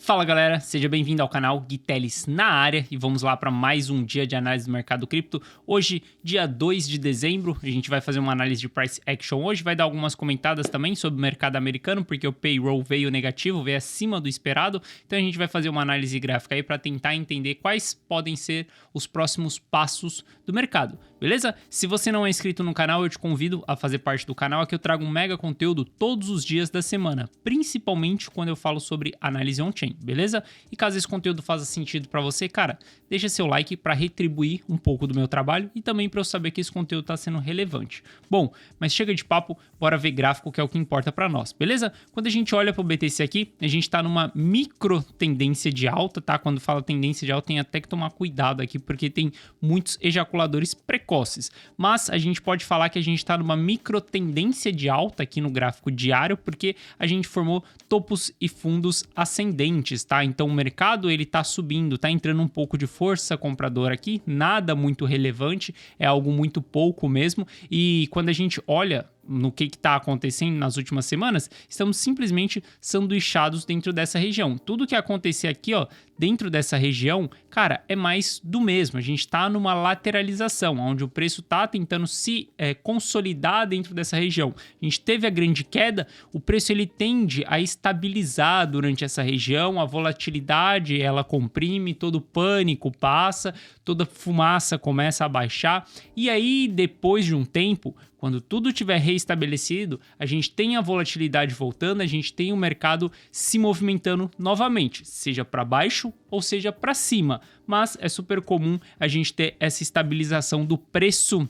Fala galera, seja bem-vindo ao canal Gui Teles na área e vamos lá para mais um dia de análise do mercado cripto. Hoje, dia 2 de dezembro, a gente vai fazer uma análise de price action hoje, vai dar algumas comentadas também sobre o mercado americano, porque o payroll veio negativo, veio acima do esperado, então a gente vai fazer uma análise gráfica aí para tentar entender quais podem ser os próximos passos do mercado, beleza? Se você não é inscrito no canal, eu te convido a fazer parte do canal, aqui eu trago um mega conteúdo todos os dias da semana, principalmente quando eu falo sobre análise on-chain, beleza? E caso esse conteúdo faça sentido para você, cara, deixa seu like para retribuir um pouco do meu trabalho e também para eu saber que esse conteúdo está sendo relevante. Bom, mas chega de papo, bora ver gráfico, que é o que importa para nós, beleza? Quando a gente olha para o BTC aqui, a gente está numa micro tendência de alta, tá? Quando fala tendência de alta, tem até que tomar cuidado aqui, porque tem muitos ejaculadores precoces. Mas a gente pode falar que a gente está numa micro tendência de alta aqui no gráfico diário, porque a gente formou topos e fundos ascendentes, tá? Então o mercado ele tá subindo, tá entrando um pouco de força compradora aqui, nada muito relevante, é algo muito pouco mesmo. E quando a gente olha no que está acontecendo nas últimas semanas, estamos simplesmente sanduichados dentro dessa região. Tudo que acontecer aqui, ó, dentro dessa região, cara, é mais do mesmo. A gente está numa lateralização, onde o preço está tentando se consolidar dentro dessa região. A gente teve a grande queda, o preço ele tende a estabilizar durante essa região, a volatilidade ela comprime, todo o pânico passa, toda fumaça começa a baixar, e aí depois de um tempo, quando tudo tiver reestabelecido, a gente tem a volatilidade voltando, a gente tem o mercado se movimentando novamente, seja para baixo ou seja para cima. Mas é super comum a gente ter essa estabilização do preço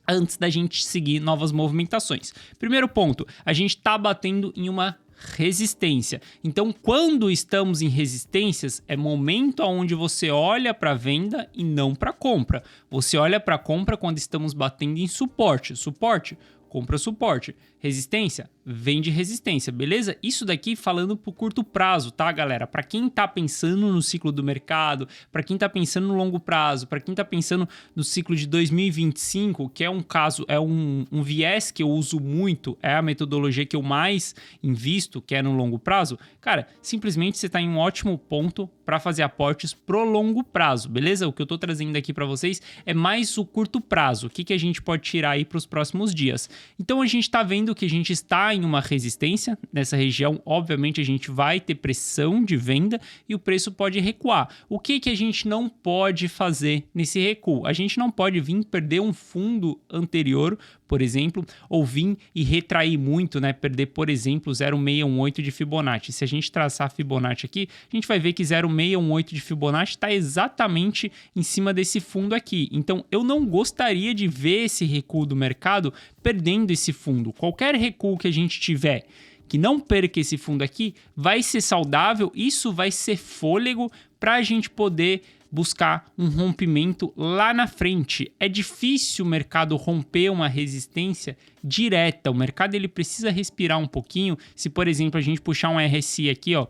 antes da gente seguir novas movimentações. Primeiro ponto, a gente está batendo em uma resistência. Então, quando estamos em resistências, é momento onde você olha para venda e não para compra. Você olha para compra quando estamos batendo em suporte. Suporte, compra suporte. Resistência, vende resistência, beleza? Isso daqui falando pro curto prazo, tá, galera? Para quem tá pensando no ciclo do mercado, para quem tá pensando no longo prazo, para quem tá pensando no ciclo de 2025, que é um caso, é um viés que eu uso muito, é a metodologia que eu mais invisto, que é no longo prazo, cara, simplesmente você tá em um ótimo ponto para fazer aportes pro longo prazo, beleza? O que eu tô trazendo aqui para vocês é mais o curto prazo, o que a gente pode tirar aí para os próximos dias. Então a gente tá vendo que a gente está em uma resistência nessa região, obviamente a gente vai ter pressão de venda e o preço pode recuar. O que a gente não pode fazer nesse recuo? A gente não pode vir perder um fundo anterior, por exemplo, ou vir e retrair muito, né? Perder, por exemplo, 0,618 de Fibonacci. Se a gente traçar a Fibonacci aqui, a gente vai ver que 0,618 de Fibonacci está exatamente em cima desse fundo aqui. Então, eu não gostaria de ver esse recuo do mercado perdendo esse fundo. Qualquer recuo que a gente tiver que não perca esse fundo aqui, vai ser saudável, isso vai ser fôlego para a gente poder buscar um rompimento lá na frente. É difícil o mercado romper uma resistência direta, o mercado ele precisa respirar um pouquinho. Se, por exemplo, a gente puxar um RSI aqui, ó,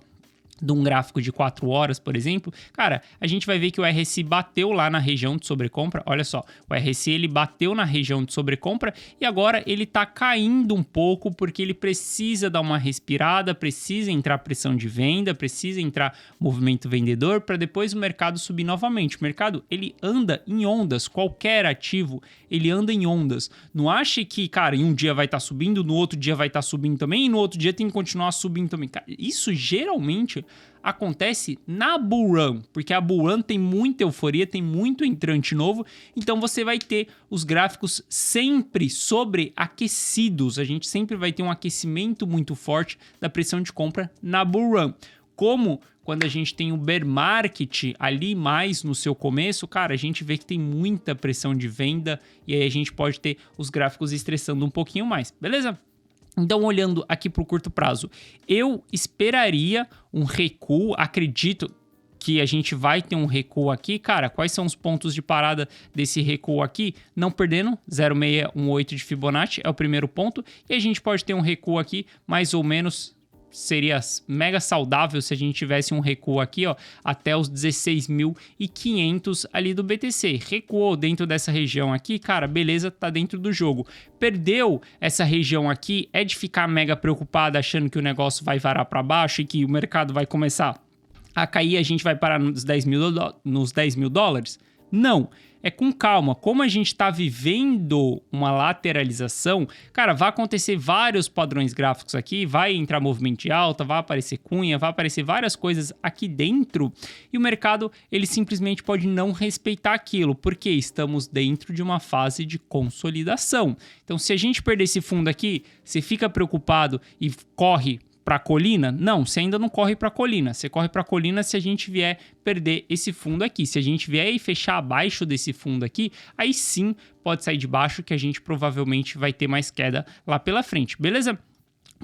de um gráfico de 4 horas, por exemplo, cara, a gente vai ver que o RSI bateu lá na região de sobrecompra. Olha só, o RSI ele bateu na região de sobrecompra e agora ele tá caindo um pouco porque ele precisa dar uma respirada, precisa entrar pressão de venda, precisa entrar movimento vendedor para depois o mercado subir novamente. O mercado ele anda em ondas, qualquer ativo ele anda em ondas. Não ache que, cara, em um dia vai estar subindo, no outro dia vai estar subindo também e no outro dia tem que continuar subindo também. Cara, isso geralmente acontece na bull run, porque a bull run tem muita euforia, tem muito entrante novo, então você vai ter os gráficos sempre sobreaquecidos, a gente sempre vai ter um aquecimento muito forte da pressão de compra na bull run. Como quando a gente tem o bear market ali mais no seu começo, cara, a gente vê que tem muita pressão de venda e aí a gente pode ter os gráficos estressando um pouquinho mais, beleza? Então, olhando aqui para o curto prazo, eu esperaria um recuo, acredito que a gente vai ter um recuo aqui. Cara, quais são os pontos de parada desse recuo aqui? Não perdendo, 0,618 de Fibonacci é o primeiro ponto, e a gente pode ter um recuo aqui mais ou menos seria mega saudável se a gente tivesse um recuo aqui, ó, até os 16.500 ali do BTC. Recuou dentro dessa região aqui, cara, beleza, tá dentro do jogo. Perdeu essa região aqui, é de ficar mega preocupado achando que o negócio vai varar para baixo e que o mercado vai começar a cair, a gente vai parar nos 10 mil dólares? Não, é com calma. Como a gente está vivendo uma lateralização, cara, vai acontecer vários padrões gráficos aqui, vai entrar movimento de alta, vai aparecer cunha, vai aparecer várias coisas aqui dentro e o mercado, ele simplesmente pode não respeitar aquilo, porque estamos dentro de uma fase de consolidação. Então, se a gente perder esse fundo aqui, você fica preocupado e corre para a colina? Não, você ainda não corre para a colina. Você corre para a colina se a gente vier perder esse fundo aqui. Se a gente vier e fechar abaixo desse fundo aqui, aí sim pode sair de baixo que a gente provavelmente vai ter mais queda lá pela frente, beleza?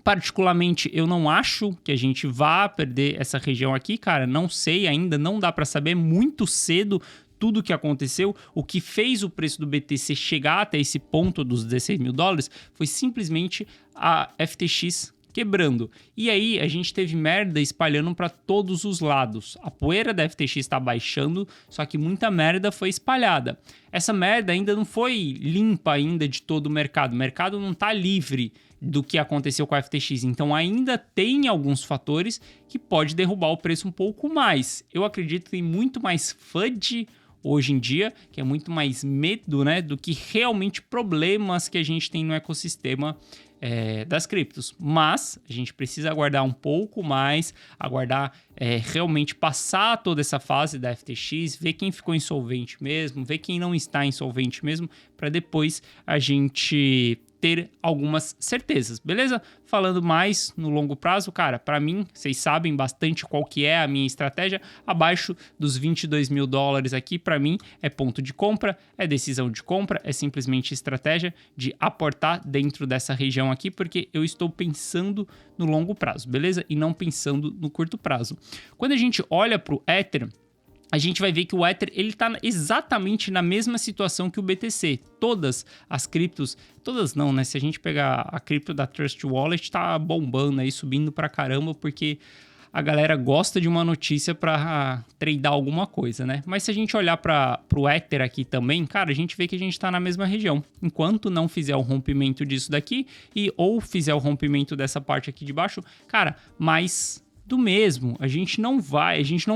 Particularmente, eu não acho que a gente vá perder essa região aqui, cara. Não sei ainda, não dá para saber, é muito cedo tudo o que aconteceu. O que fez o preço do BTC chegar até esse ponto dos 16 mil dólares foi simplesmente a FTX quebrando. E aí a gente teve merda espalhando para todos os lados. A poeira da FTX está baixando, só que muita merda foi espalhada. Essa merda ainda não foi limpa ainda de todo o mercado. O mercado não está livre do que aconteceu com a FTX. Então ainda tem alguns fatores que pode derrubar o preço um pouco mais. Eu acredito que tem muito mais FUD hoje em dia, que é muito mais medo, né, do que realmente problemas que a gente tem no ecossistema das criptos. Mas a gente precisa aguardar um pouco mais, aguardar realmente passar toda essa fase da FTX, ver quem ficou insolvente mesmo, ver quem não está insolvente mesmo, para depois a gente ter algumas certezas, beleza? Falando mais no longo prazo, cara, para mim, vocês sabem bastante qual que é a minha estratégia. Abaixo dos 22 mil dólares aqui, para mim, é ponto de compra, é decisão de compra, é simplesmente estratégia de aportar dentro dessa região aqui, porque eu estou pensando no longo prazo, beleza? E não pensando no curto prazo. Quando a gente olha para o Ether, a gente vai ver que o Ether ele está exatamente na mesma situação que o BTC. Todas as criptos, todas não, né? Se a gente pegar a cripto da Trust Wallet, tá bombando aí, subindo pra caramba, porque a galera gosta de uma notícia para tradear alguma coisa, né? Mas se a gente olhar para o Ether aqui também, cara, a gente vê que a gente está na mesma região. Enquanto não fizer o rompimento disso daqui ou fizer o rompimento dessa parte aqui de baixo, cara, mais do mesmo, a gente não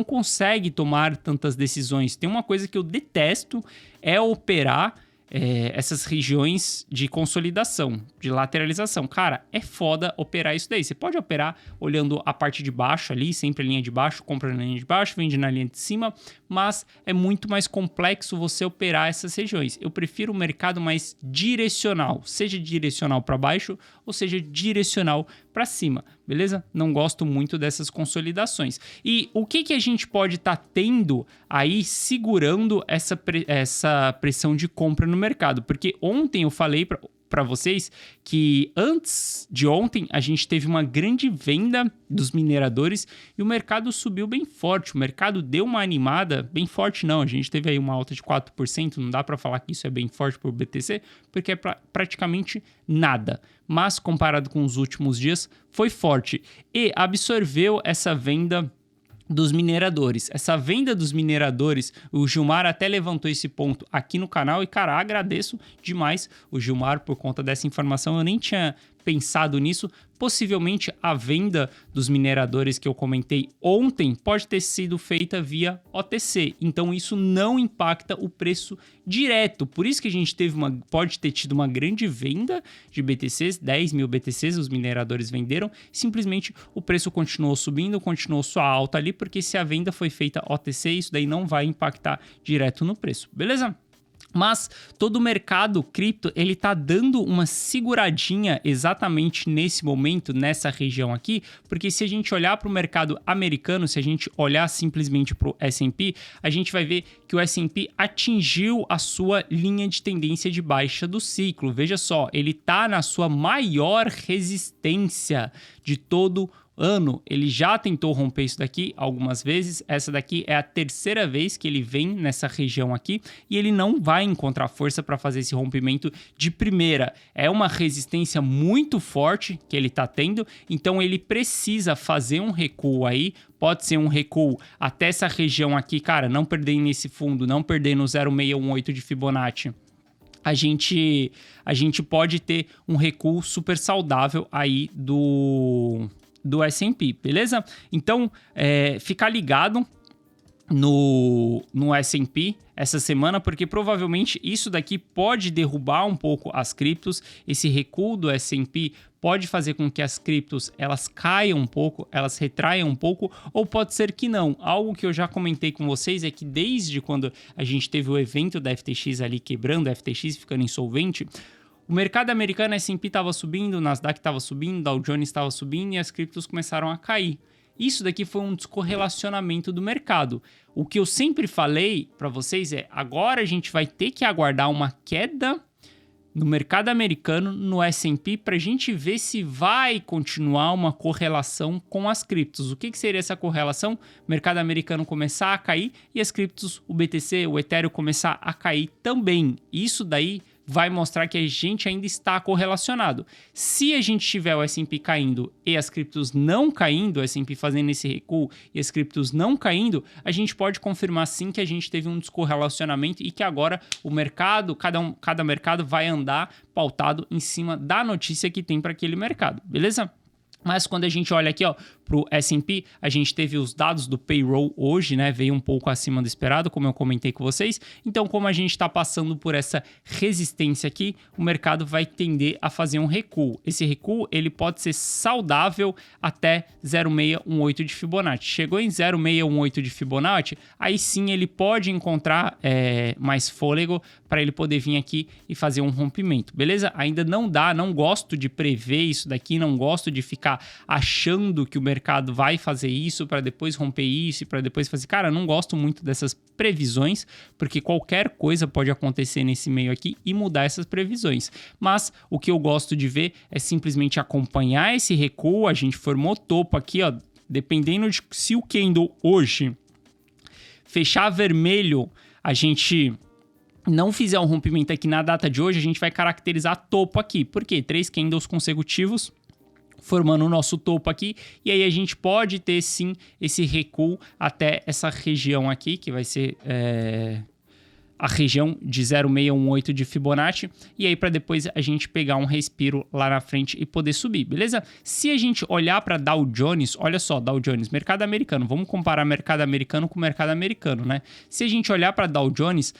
consegue tomar tantas decisões. Tem uma coisa que eu detesto, é operar essas regiões de consolidação, de lateralização. Cara, é foda operar isso daí. Você pode operar olhando a parte de baixo ali, sempre a linha de baixo, compra na linha de baixo, vende na linha de cima, mas é muito mais complexo você operar essas regiões. Eu prefiro um mercado mais direcional, seja direcional para baixo ou seja direcional para cima, beleza? Não gosto muito dessas consolidações. E o que a gente pode estar tendo aí segurando essa pressão de compra no mercado? Porque ontem eu falei para vocês que antes de ontem a gente teve uma grande venda dos mineradores e o mercado subiu bem forte. O mercado deu uma animada bem forte, não. A gente teve aí uma alta de 4%, não dá para falar que isso é bem forte para o BTC, porque é praticamente nada. Mas comparado com os últimos dias, foi forte e absorveu essa venda dos mineradores. Essa venda dos mineradores, o Gilmar até levantou esse ponto aqui no canal e, cara, agradeço demais o Gilmar por conta dessa informação. Eu nem tinha pensado nisso. Possivelmente a venda dos mineradores que eu comentei ontem pode ter sido feita via OTC. Então isso não impacta o preço direto. Por isso que a gente pode ter tido uma grande venda de BTCs, 10 mil BTCs os mineradores venderam. Simplesmente o preço continuou subindo, continuou sua alta ali, porque se a venda foi feita OTC, isso daí não vai impactar direto no preço, beleza? Mas todo o mercado cripto, ele tá dando uma seguradinha exatamente nesse momento, nessa região aqui, porque se a gente olhar para o mercado americano, se a gente olhar simplesmente para o S&P, a gente vai ver que o S&P atingiu a sua linha de tendência de baixa do ciclo. Veja só, ele tá na sua maior resistência de todo ano. Ele já tentou romper isso daqui algumas vezes, essa daqui é a terceira vez que ele vem nessa região aqui e ele não vai encontrar força para fazer esse rompimento de primeira. É uma resistência muito forte que ele está tendo, então ele precisa fazer um recuo aí, pode ser um recuo até essa região aqui, cara, não perder nesse fundo, não perder no 0,618 de Fibonacci. A gente pode ter um recuo super saudável aí do S&P, beleza? Então, ficar ligado no S&P essa semana, porque provavelmente isso daqui pode derrubar um pouco as criptos. Esse recuo do S&P pode fazer com que as criptos elas caiam um pouco, elas retraiam um pouco, ou pode ser que não. Algo que eu já comentei com vocês é que desde quando a gente teve o evento da FTX ali quebrando, a FTX ficando insolvente, o mercado americano S&P estava subindo, o Nasdaq estava subindo, o Dow Jones estava subindo e as criptos começaram a cair. Isso daqui foi um descorrelacionamento do mercado. O que eu sempre falei para vocês é, agora a gente vai ter que aguardar uma queda no mercado americano, no S&P, para a gente ver se vai continuar uma correlação com as criptos. O que seria essa correlação? O mercado americano começar a cair e as criptos, o BTC, o Ethereum começar a cair também. Isso daí vai mostrar que a gente ainda está correlacionado. Se a gente tiver o S&P caindo e as criptos não caindo, o S&P fazendo esse recuo e as criptos não caindo, a gente pode confirmar sim que a gente teve um descorrelacionamento e que agora o mercado, cada mercado vai andar pautado em cima da notícia que tem para aquele mercado, beleza? Mas quando a gente olha aqui, ó, para o S&P, a gente teve os dados do payroll hoje, né? Veio um pouco acima do esperado, como eu comentei com vocês. Então, como a gente está passando por essa resistência aqui, o mercado vai tender a fazer um recuo. Esse recuo, ele pode ser saudável até 0,618 de Fibonacci. Chegou em 0,618 de Fibonacci, aí sim ele pode encontrar mais fôlego para ele poder vir aqui e fazer um rompimento, beleza? Ainda não dá, não gosto de prever isso daqui, não gosto de ficar achando que o mercado vai fazer isso para depois romper isso e para depois fazer... Cara, não gosto muito dessas previsões, porque qualquer coisa pode acontecer nesse meio aqui e mudar essas previsões. Mas o que eu gosto de ver é simplesmente acompanhar esse recuo. A gente formou topo aqui, ó, dependendo de se o candle hoje fechar vermelho, a gente não fizer um rompimento aqui na data de hoje, a gente vai caracterizar topo aqui. Por quê? 3 candles consecutivos formando o nosso topo aqui, e aí a gente pode ter sim esse recuo até essa região aqui, que vai ser a região de 0,618 de Fibonacci, e aí para depois a gente pegar um respiro lá na frente e poder subir, beleza? Se a gente olhar para Dow Jones, olha só, Dow Jones, mercado americano, vamos comparar mercado americano com mercado americano, né? Se a gente olhar para Dow Jones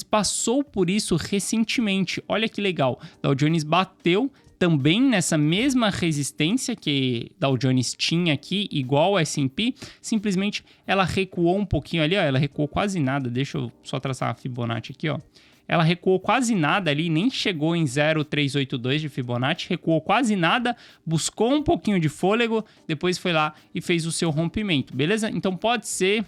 passou por isso recentemente, olha que legal, Dow Jones bateu também nessa mesma resistência que Dow Jones tinha aqui, igual o S&P, simplesmente ela recuou um pouquinho ali, ó, ela recuou quase nada, deixa eu só traçar a Fibonacci aqui, ó. Ela recuou quase nada ali, nem chegou em 0,382 de Fibonacci, recuou quase nada, buscou um pouquinho de fôlego, depois foi lá e fez o seu rompimento, beleza? Então pode ser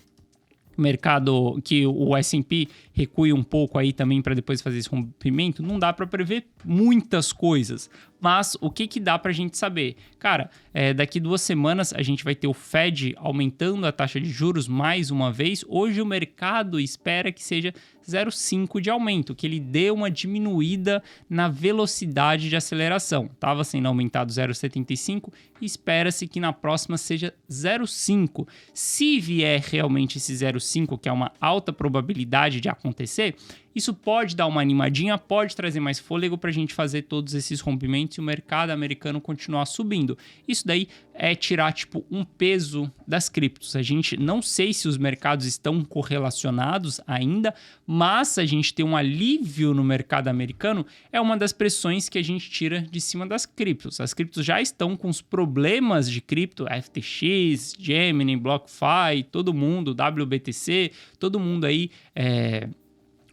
mercado que o S&P recue um pouco aí também para depois fazer esse rompimento, não dá para prever muitas coisas, mas o que dá para a gente saber? Cara, daqui 2 semanas a gente vai ter o Fed aumentando a taxa de juros mais uma vez. Hoje o mercado espera que seja 0,5 de aumento, que ele dê uma diminuída na velocidade de aceleração. Estava sendo aumentado 0,75 e espera-se que na próxima seja 0,5. Se vier realmente esse 0,5, que é uma alta probabilidade de acontecer, isso pode dar uma animadinha, pode trazer mais fôlego para a gente fazer todos esses rompimentos e o mercado americano continuar subindo. Isso daí é tirar tipo um peso das criptos. A gente não sei se os mercados estão correlacionados ainda, mas a gente ter um alívio no mercado americano é uma das pressões que a gente tira de cima das criptos. As criptos já estão com os problemas de cripto, FTX, Gemini, BlockFi, todo mundo, WBTC, todo mundo aí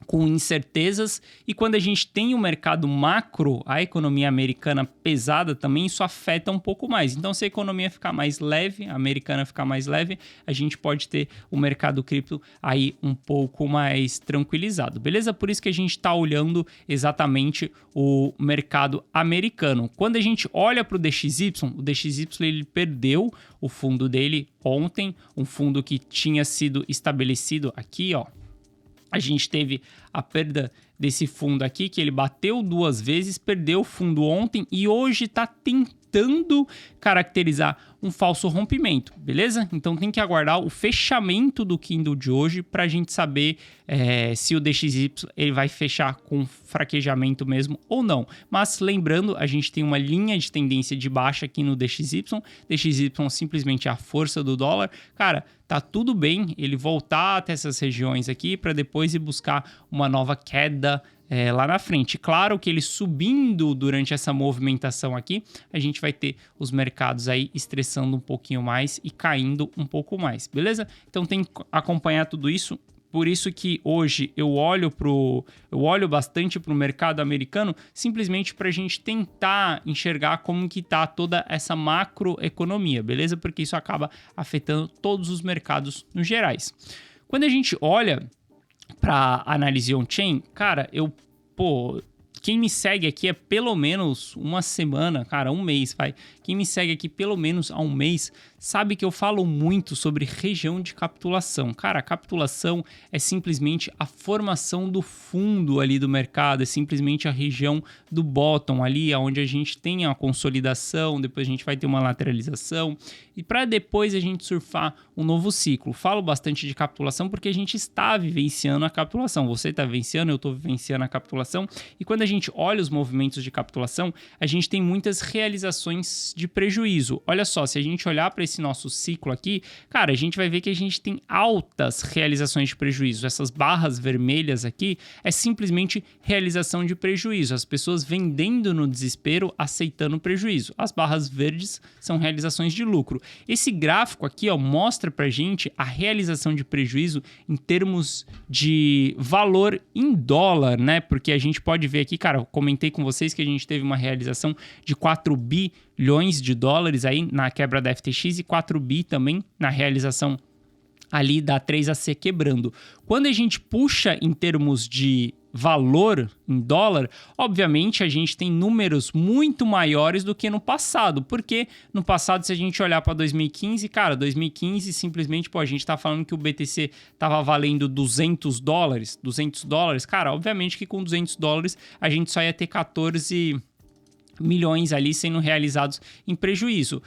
com incertezas, e quando a gente tem o mercado macro, a economia americana pesada também, isso afeta um pouco mais. Então, se a economia ficar mais leve, a americana ficar mais leve, a gente pode ter o mercado cripto aí um pouco mais tranquilizado, beleza? Por isso que a gente está olhando exatamente o mercado americano. Quando a gente olha para o DXY ele perdeu o fundo dele ontem, um fundo que tinha sido estabelecido aqui, ó. A gente teve a perda desse fundo aqui, que ele bateu 2 vezes, perdeu o fundo ontem e hoje está tentando tentando caracterizar um falso rompimento, beleza? Então tem que aguardar o fechamento do candle de hoje para a gente saber se o DXY ele vai fechar com fraquejamento mesmo ou não. Mas lembrando, a gente tem uma linha de tendência de baixa aqui no DXY. DXY simplesmente é a força do dólar. Cara, tá tudo bem ele voltar até essas regiões aqui para depois ir buscar uma nova queda lá na frente. Claro que ele subindo durante essa movimentação aqui, a gente vai ter os mercados aí estressando um pouquinho mais e caindo um pouco mais, beleza? Então tem que acompanhar tudo isso. Por isso que hoje eu olho bastante para o mercado americano, simplesmente para a gente tentar enxergar como que tá toda essa macroeconomia, beleza? Porque isso acaba afetando todos os mercados no gerais. Quando a gente olha para análise on-chain, cara, quem me segue aqui é pelo menos uma semana, cara, um mês, vai. Quem me segue aqui pelo menos há um mês sabe que eu falo muito sobre região de capitulação. Cara, a capitulação é simplesmente a formação do fundo ali do mercado, é simplesmente a região do bottom ali, onde a gente tem a consolidação, depois a gente vai ter uma lateralização e para depois a gente surfar um novo ciclo. Falo bastante de capitulação porque a gente está vivenciando a capitulação. Você está vivenciando, eu estou vivenciando a capitulação e quando a gente olha os movimentos de capitulação, a gente tem muitas realizações de prejuízo. Olha só, se a gente olhar para esse nosso ciclo aqui, cara, a gente vai ver que a gente tem altas realizações de prejuízo. Essas barras vermelhas aqui é simplesmente realização de prejuízo. As pessoas vendendo no desespero, aceitando prejuízo. As barras verdes são realizações de lucro. Esse gráfico aqui, ó, mostra pra gente a realização de prejuízo em termos de valor em dólar, né? Porque a gente pode ver aqui, cara, eu comentei com vocês que a gente teve uma realização de 4 bilhões de dólares aí na quebra da FTX e 4 bi também na realização ali da 3AC quebrando. Quando a gente puxa em termos de valor em dólar, obviamente a gente tem números muito maiores do que no passado, porque no passado, se a gente olhar para 2015, cara, 2015 simplesmente, a gente tá falando que o BTC tava valendo $200, cara, obviamente que com $200 a gente só ia ter 14 milhões ali sendo realizados em prejuízo.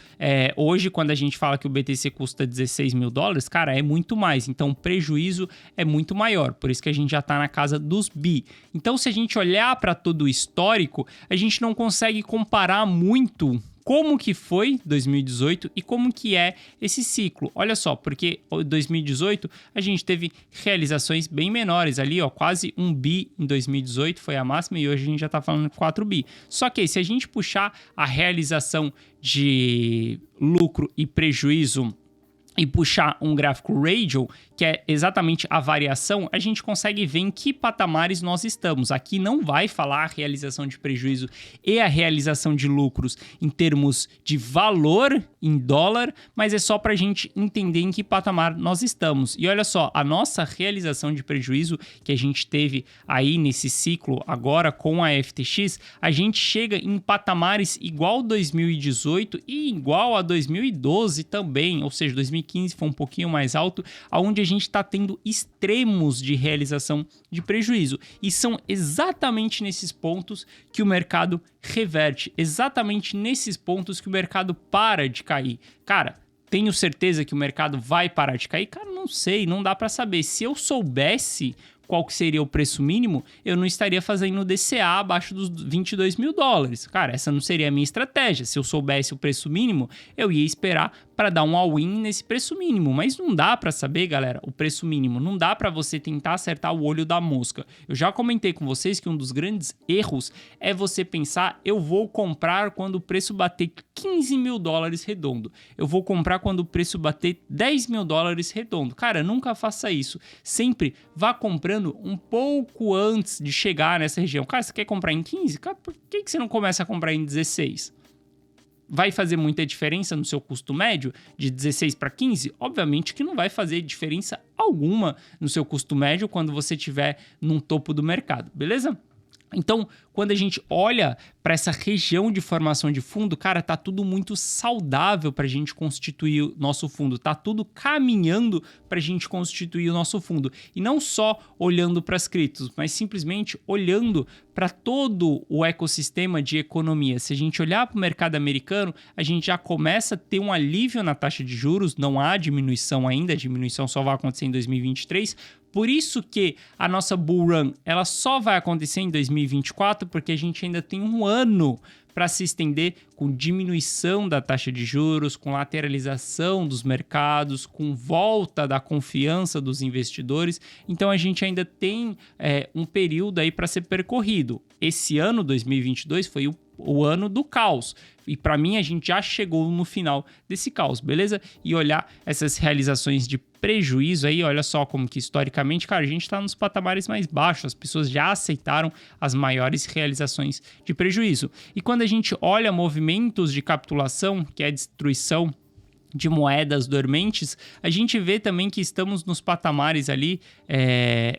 Hoje, quando a gente fala que o BTC custa $16 mil, cara, é muito mais. Então, o prejuízo é muito maior. Por isso que a gente já está na casa dos bi. Então, se a gente olhar para todo o histórico, a gente não consegue comparar muito como que foi 2018 e como que é esse ciclo. Olha só, porque em 2018 a gente teve realizações bem menores ali, ó, quase 1 bi em 2018 foi a máxima e hoje a gente já tá falando 4 bi. Só que se a gente puxar a realização de lucro e prejuízo e puxar um gráfico radial, que é exatamente a variação, a gente consegue ver em que patamares nós estamos. Aqui não vai falar a realização de prejuízo e a realização de lucros em termos de valor em dólar, mas é só para a gente entender em que patamar nós estamos. E olha só, a nossa realização de prejuízo que a gente teve aí nesse ciclo agora com a FTX, a gente chega em patamares igual 2018 e igual a 2012 também, ou seja, 2015 foi um pouquinho mais alto, onde a gente está tendo extremos de realização de prejuízo. E são exatamente nesses pontos que o mercado reverte, exatamente nesses pontos que o mercado para de cair. Cara, tenho certeza que o mercado vai parar de cair? Cara, não sei, não dá para saber. Se eu soubesse qual que seria o preço mínimo, eu não estaria fazendo DCA abaixo dos $22 mil. Cara, essa não seria a minha estratégia. Se eu soubesse o preço mínimo, eu ia esperar para dar um all-in nesse preço mínimo. Mas não dá para saber, galera, o preço mínimo. Não dá para você tentar acertar o olho da mosca. Eu já comentei com vocês que um dos grandes erros é você pensar, eu vou comprar quando o preço bater $15 mil redondo. Eu vou comprar quando o preço bater $10 mil redondo. Cara, nunca faça isso. Sempre vá comprando um pouco antes de chegar nessa região. Cara, você quer comprar em 15? Cara, por que você não começa a comprar em 16? Vai fazer muita diferença no seu custo médio de 16 para 15? Obviamente que não vai fazer diferença alguma no seu custo médio quando você estiver num topo do mercado, beleza? Então, quando a gente olha para essa região de formação de fundo, cara, tá tudo muito saudável para a gente constituir o nosso fundo, tá tudo caminhando para a gente constituir o nosso fundo. E não só olhando para as criptos, mas simplesmente olhando para todo o ecossistema de economia. Se a gente olhar para o mercado americano, a gente já começa a ter um alívio na taxa de juros, não há diminuição ainda, a diminuição só vai acontecer em 2023. Por isso que a nossa bull run ela só vai acontecer em 2024, porque a gente ainda tem um ano para se estender com diminuição da taxa de juros, com lateralização dos mercados, com volta da confiança dos investidores. Então a gente ainda tem um período aí para ser percorrido. Esse ano, 2022, foi o ano do caos. E para mim a gente já chegou no final desse caos, beleza? E olhar essas realizações de prejuízo aí, olha só como que historicamente, cara, a gente está nos patamares mais baixos, as pessoas já aceitaram as maiores realizações de prejuízo. E quando a gente olha movimentos de capitulação, que é a destruição de moedas dormentes, a gente vê também que estamos nos patamares ali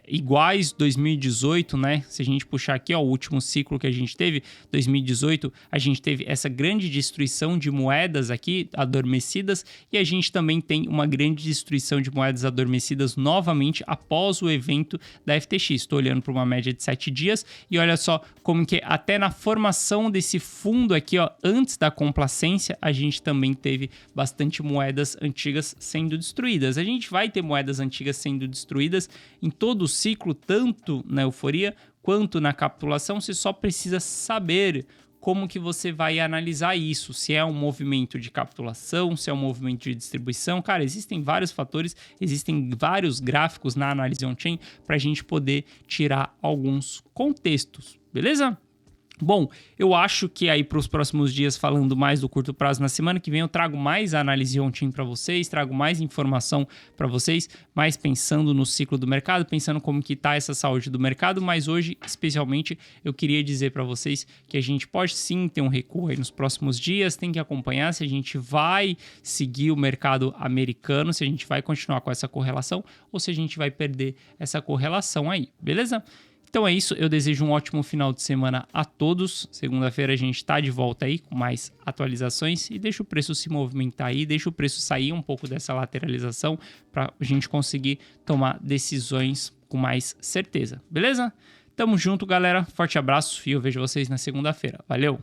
iguais 2018, né? Se a gente puxar aqui, ó, o último ciclo que a gente teve, 2018, a gente teve essa grande destruição de moedas aqui adormecidas e a gente também tem uma grande destruição de moedas adormecidas novamente após o evento da FTX. Estou olhando para uma média de 7 dias e olha só como que até na formação desse fundo aqui, ó, antes da complacência, a gente também teve bastante moedas antigas sendo destruídas. A gente vai ter moedas antigas sendo destruídas em todo o ciclo, tanto na euforia quanto na capitulação. Você só precisa saber como que você vai analisar isso, se é um movimento de capitulação, se é um movimento de distribuição. Cara, existem vários fatores, existem vários gráficos na análise on-chain para a gente poder tirar alguns contextos, beleza? Bom, eu acho que aí para os próximos dias, falando mais do curto prazo, na semana que vem eu trago mais análise on-chain para vocês, trago mais informação para vocês, mais pensando no ciclo do mercado, pensando como que está essa saúde do mercado, mas hoje, especialmente, eu queria dizer para vocês que a gente pode sim ter um recuo aí nos próximos dias, tem que acompanhar se a gente vai seguir o mercado americano, se a gente vai continuar com essa correlação ou se a gente vai perder essa correlação aí, beleza? Então é isso, eu desejo um ótimo final de semana a todos. Segunda-feira a gente está de volta aí com mais atualizações e deixa o preço se movimentar aí, deixa o preço sair um pouco dessa lateralização para a gente conseguir tomar decisões com mais certeza, beleza? Tamo junto, galera. Forte abraço e eu vejo vocês na segunda-feira. Valeu!